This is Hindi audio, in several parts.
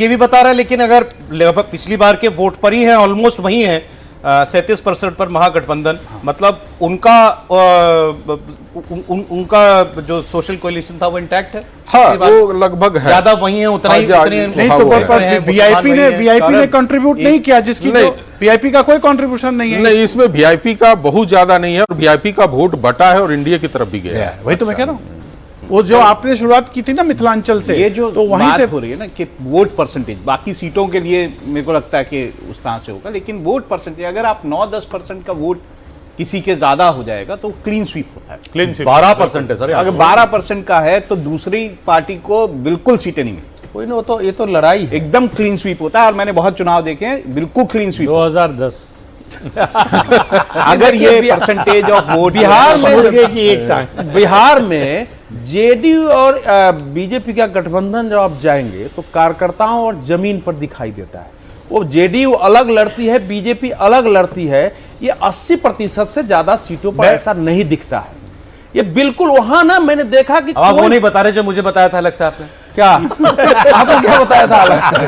ये भी बता रहा है, लेकिन अगर लगभग पिछली बार के वोट पर ही है, ऑलमोस्ट वही है 37% पर महागठबंधन। मतलब उनका उनका जो सोशल कोलिशन था वो इंटैक्ट है। हाँ, वो लगभग है, ज्यादा वही है, उतना ही नहीं तो वीआईपी ने कंट्रीब्यूट नहीं किया, जिसकी तो वीआईपी का कोई कंट्रीब्यूशन नहीं है। नहीं, इसमें वीआईपी का बहुत ज्यादा नहीं है और वीआईपी का वोट बटा है और इंडिया की तरफ भी गया है। वही तो मैं कह रहा हूँ, वो जो आपने शुरुआत की थी ना मिथिलांचल से, ये जो तो वहीं बात से हो रही है ना कि वोट परसेंटेज, बाकी सीटों के लिए मेरे को लगता है कि उस तरह से होगा, लेकिन वोट परसेंटेज अगर आप 9-10% का वोट किसी के ज्यादा हो जाएगा तो क्लीन स्वीप होता है। क्लीन स्वीप 12% है सर। अगर 12% का है तो दूसरी पार्टी को बिल्कुल सीटें नहीं मिलती। कोई ना, तो ये तो लड़ाई है। एकदम क्लीन स्वीप होता है और मैंने बहुत चुनाव देखे हैं, बिल्कुल क्लीन स्वीप। 2010 अगर ये परसेंटेज ऑफ वोट बिहार में जेडीयू और बीजेपी का गठबंधन जब आप जाएंगे तो कार्यकर्ताओं और जमीन पर दिखाई देता है। वो जेडीयू अलग लड़ती है, बीजेपी अलग लड़ती है, ये 80% से ज्यादा सीटों पर ऐसा नहीं दिखता है। ये बिल्कुल वहां ना, मैंने देखा कि आप वो नहीं बता रहे जो मुझे बताया था अलग से आपने। क्या आपको क्या बताया था अलग से?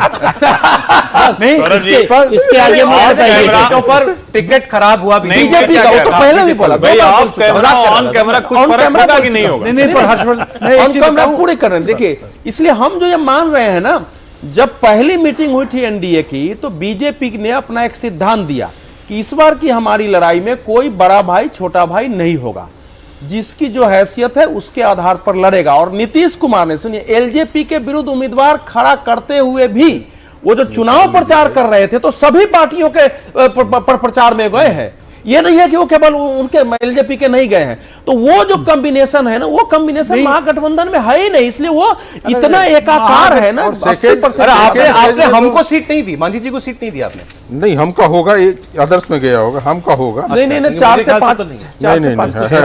नहीं, इसके आगे सीटों पर टिकट खराब हुआ बीजेपी का, वो तो पहले भी बोला। ऑन कैमरा कुछ फर्क होगा कि नहीं होगा? नहीं पर हर्षवर्धन ऑन कैमरा पूरे कर रहे हैं। देखिए, इसलिए हम जो ये मान रहे हैं ना, जब पहली मीटिंग हुई थी एनडीए की तो बीजेपी ने अपना एक सिद्धांत दिया कि इस बार की हमारी लड़ाई में कोई बड़ा भाई छोटा भाई नहीं होगा, जिसकी जो हैसियत है उसके आधार पर लड़ेगा। और नीतीश कुमार ने, सुनिए, एलजेपी के विरुद्ध उम्मीदवार खड़ा करते हुए भी वो जो चुनाव प्रचार कर रहे थे तो सभी पार्टियों के प्रचार में गए हैं। ये नहीं है कि वो केवल उनके एलजेपी के नहीं गए हैं। तो वो जो कॉम्बिनेशन है ना, वो कॉम्बिनेशन महागठबंधन में है ही नहीं, इसलिए वो इतना एकाकार है ना। 80% आपने हमको सीट नहीं दी, मांझी जी को सीट नहीं दी आपने। नहीं, हमका होगा, अदर्स में गया होगा, हमका होगा। नहीं, 4 से 5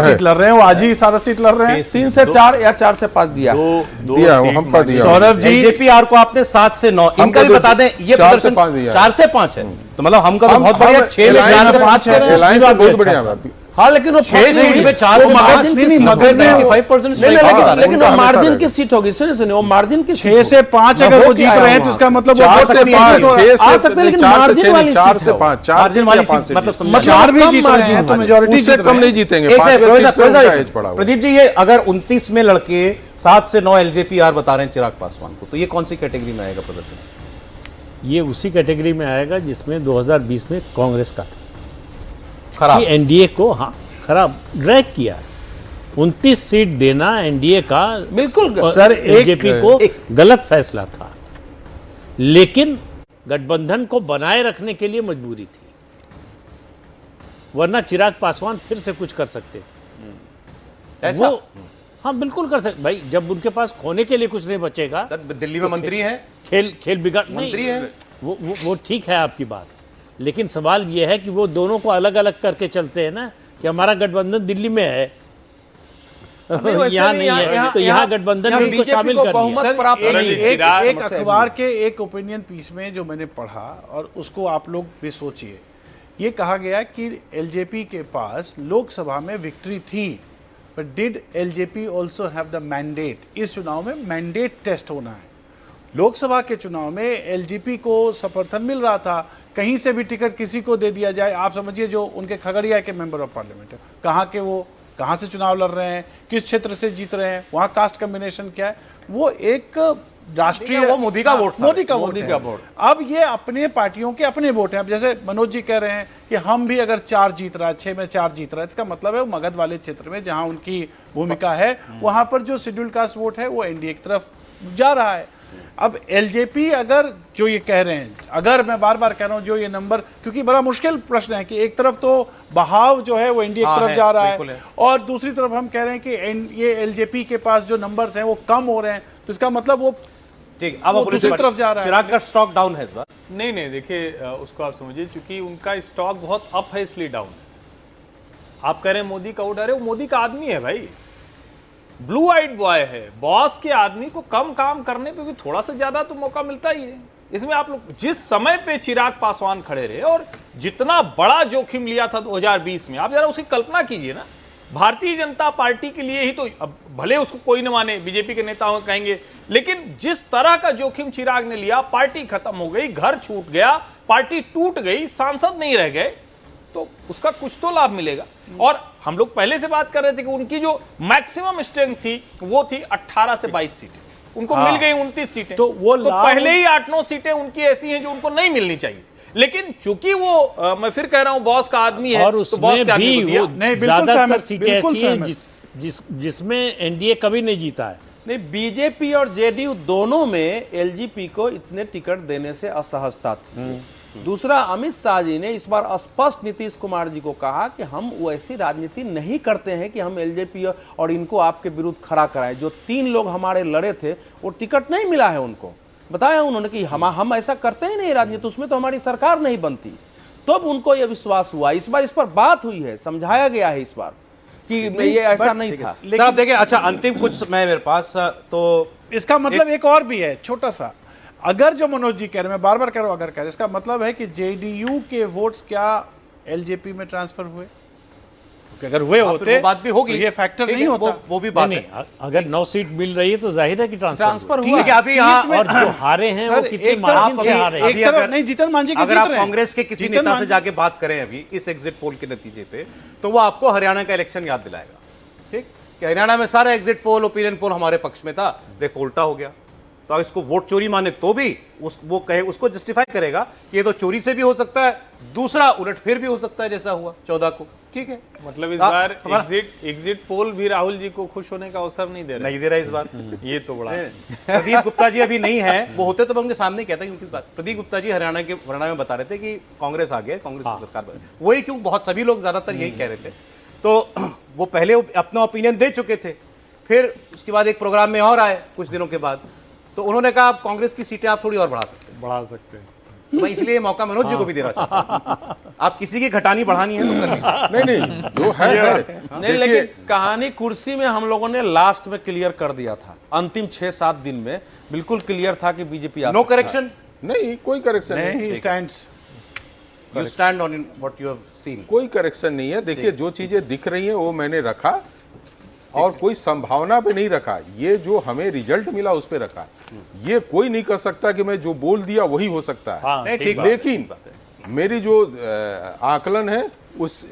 सीट लड़ रहे हैं, वो आज ही सारा सीट लड़ रहे हैं। 3 से 4 या 4 से 5 दिया। हमका दिया। सौरभ जी, जेपीआर को आपने 7 से 9, इनका भी बता दें, ये 4 से 5 दिया। 4 से 5 है, तो मतलब हमका तो बहुत बढ़िया 6 में 4 से 5 है। बहुत बढ़िया। हाँ, लेकिन वो 6 सीट में 4 से 5 लेकिन वो मार्जिन की सीट होगी। सुनिए, वो मार्जिन की 6 से 5 अगर वो जीत रहे हैं तो इसका मतलब वो आ सकते हैं, लेकिन मार्जिन वाली 4 से 5, मार्जिन वाली सीट मतलब 4 भी जीत रहे हैं तो मेजॉरिटी से कम नहीं जीतेंगे। प्रदीप जी, ये अगर 29 में लड़के 7 से 9 एलजेपीआर बता रहे हैं चिराग पासवान को, तो ये कौन सी कैटेगरी में आएगा प्रदर्शन? ये उसी कैटेगरी में आएगा जिसमें 2020 में कांग्रेस का था, खराब एनडीए को खराब ड्रैग किया। 29 सीट देना एनडीए का बिल्कुल सर बीजेपी को गलत फैसला था, लेकिन गठबंधन को बनाए रखने के लिए मजबूरी थी, वरना चिराग पासवान फिर से कुछ कर सकते थे। ऐसा? वो हाँ, बिल्कुल कर सकते भाई, जब उनके पास खोने के लिए कुछ नहीं बचेगा। सर, दिल्ली में मंत्री हैं, खेल बिगाड़ मंत्री नहीं, हैं। वो ठीक है आपकी बात, लेकिन सवाल ये है कि वो दोनों को अलग अलग करके चलते हैं ना, कि हमारा गठबंधन दिल्ली में है, यहाँ नहीं है, तो यहाँ गठबंधन में इनको शामिल कर दिया। एक अखबार के एक ओपिनियन पीस में जो मैंने पढ़ा और उसको आप लोग भी सोचिए, ये कहा गया कि एलजेपी के पास लोकसभा में विक्ट्री थी, but did LJP also have the mandate? इस चुनाव में मैंडेट टेस्ट होना है। लोकसभा के चुनाव में एलजेपी को समर्थन मिल रहा था, कहीं से भी टिकट किसी को दे दिया जाए। आप समझिए, जो उनके खगड़िया के मेंबर ऑफ पार्लियामेंट है, कहाँ के, वो कहाँ से चुनाव लड़ रहे हैं, किस क्षेत्र से जीत रहे हैं, वहाँ कास्ट कॉम्बिनेशन क्या है, वो एक राष्ट्रीय, वो मोदी का वोट था। मोदी का वोट। अब ये अपने पार्टियों के अपने वोट हैं। अब जैसे मनोज जी कह रहे हैं कि हम भी अगर 4 जीत रहा है, 6 में 4 जीत रहा है, इसका मतलब है वो मगध वाले क्षेत्र में जहां उनकी भूमिका है, वहां पर जो शेड्यूल कास्ट वोट है वो एनडीए की तरफ जा रहा है। अब एलजेपी अगर जो ये कह रहे हैं, अगर मैं बार बार कह रहा हूं जो ये नंबर, क्योंकि बड़ा मुश्किल प्रश्न है कि एक तरफ तो बहाव जो है वो एनडीए की तरफ जा रहा है और दूसरी तरफ हम कह रहे हैं कि ये एलजेपी के पास जो नंबर्स हैं वो कम हो रहे हैं, तो इसका मतलब वो ठीक, अब दूसरी तरफ जा रहा है। चिराग का स्टॉक डाउन है इस बार। नहीं, देखिए, उसको आप समझिए, क्योंकि उनका स्टॉक बहुत अप है, इसलिए डाउन है। आप कह रहे हैं मोदी का वोट, अरे वो मोदी का आदमी है भाई, ब्लू आइड बॉय है, बॉस के आदमी को कम काम करने पे भी थोड़ा सा ज्यादा तो मौका मिलता ही है। इसमें आप लोग जिस समय पे चिराग पासवान खड़े रहे और जितना बड़ा जोखिम लिया था 2020 में, आप जरा उसकी कल्पना कीजिए ना। भारतीय जनता पार्टी के लिए ही तो, अब भले उसको कोई न माने, बीजेपी के नेता कहेंगे, लेकिन जिस तरह का जोखिम चिराग ने लिया, पार्टी खत्म हो गई, घर छूट गया, पार्टी टूट गई, सांसद नहीं रह गए, तो उसका कुछ तो लाभ मिलेगा। और हम लोग पहले से बात कर रहे थे कि उनकी जो मैक्सिमम स्ट्रेंथ थी वो थी 18 से 22 सीटें, उनको मिल गई 29 सीटें। तो वो पहले ही 8-9 सीटें उनकी ऐसी हैं जो उनको नहीं मिलनी चाहिए, लेकिन चूंकि वो मैं फिर कह रहा हूं बॉस का आदमी है, और तो उसमें बॉस के आदमी भी को दिया। वो नहीं, बिल्कुल ज्यादातर सहमत, सीटें बिल्कुल ऐसी हैं सहमत। जिसमें एनडीए कभी नहीं जीता है। नहीं, बीजेपी और जेडीयू दोनों में एलजेपी को इतने टिकट देने से असहजता थी। दूसरा, अमित शाह जी ने इस बार स्पष्ट नीतीश कुमार जी को कहा कि हम वैसी राजनीति नहीं करते हैं कि हम एलजेपी और इनको आपके विरुद्ध खड़ा कराएं। जो 3 लोग हमारे लड़े थे वो टिकट नहीं मिला है उनको, बताया उन्होंने कि हम ऐसा करते ही नहीं राजनीति, उसमें तो हमारी सरकार नहीं बनती। तब उनको यह विश्वास हुआ। इस बार इस पर बात हुई है, समझाया गया है इस बार कि ये ऐसा नहीं था। सर आप देखिए, अच्छा अंतिम कुछ समय मेरे पास, तो इसका मतलब एक और भी है छोटा सा, अगर जो मनोज जी कह रहे हैं, मैं बार बार कह रहा हूं अगर कह रहे हैं, इसका मतलब है कि जेडीयू के वोट्स क्या एलजेपी में ट्रांसफर हुए? अगर हुए होते वो बात भी होगी, तो ये फैक्टर ठीक नहीं है, होता। वो भी बात नहीं, है। अगर 9 सीट मिल रही है तो जाहिर है कि ट्रांसफर हुआ। ठीक है, अभी यहाँ और जो हारे हैं वो सर, कितने एक मार्जिन तरफ- से हारे हैं। एक तरफ नहीं, जीतन मांझी के अगर जीत आप रहे हैं। कांग्रेस के किसी जीतन नेता से मांझी- जाके बात करें अभी इस एग्जिट पोल के नतीजे पे, तो वो आपको हरियाणा का इलेक्शन याद दिलाएगा। ठीक, कि हरियाणा में सारा एग्जिट पोल, ओपिनियन पोल हमारे पक्ष में था, देखो उल्टा हो गया। तो अगर इसको वोट चोरी माने तो भी वो कहे, उसको जस्टिफाई करेगा कि ये तो चोरी से भी हो सकता है, दूसरा उलटफेर भी हो सकता है जैसा हुआ 14 को। ठीक है, मतलब इस हाँ, बार हमारा- एग्जिट पोल भी राहुल जी को खुश होने का अवसर नहीं दे रहे। नहीं दे रहा इस बार। ये तो बड़ा प्रदीप गुप्ता जी अभी नहीं है, वो होते तो मैं उनके सामने कहता कि उनकी बात। प्रदीप गुप्ता जी हरियाणा में बता रहे थे कि कांग्रेस आ गया, कांग्रेस की सरकार बनी। वही क्यों, बहुत सभी लोग ज्यादातर यही कह रहे थे। तो वो पहले अपना ओपिनियन दे चुके थे, फिर उसके बाद एक प्रोग्राम में और आए कुछ दिनों के बाद, तो उन्होंने कहा आप कांग्रेस की सीटें आप थोड़ी और बढ़ा सकते हैं। तो मैं इसलिए मौका मनोज जी को भी दे रहा था। आप किसी की घटानी बढ़ानी है तो कर लीजिए। नहीं जो है नहीं, लेकिन कहानी कुर्सी में हम लोगों ने लास्ट में क्लियर कर दिया था। अंतिम 6-7 दिन में बिल्कुल क्लियर था कि बीजेपी नो करेक्शन, नहीं, कोई करेक्शन नहीं, नहीं, stands you stand on what you have seen. कोई करेक्शन नहीं है। देखिए, जो चीजें दिख रही हैं वो मैंने रखा, और कोई संभावना पे नहीं रखा। ये जो हमें रिजल्ट मिला उस पे रखा। ये कोई नहीं कर सकता कि मैं जो बोल दिया वही हो सकता है। हाँ, नहीं, ठीक, लेकिन मेरी जो आकलन है उस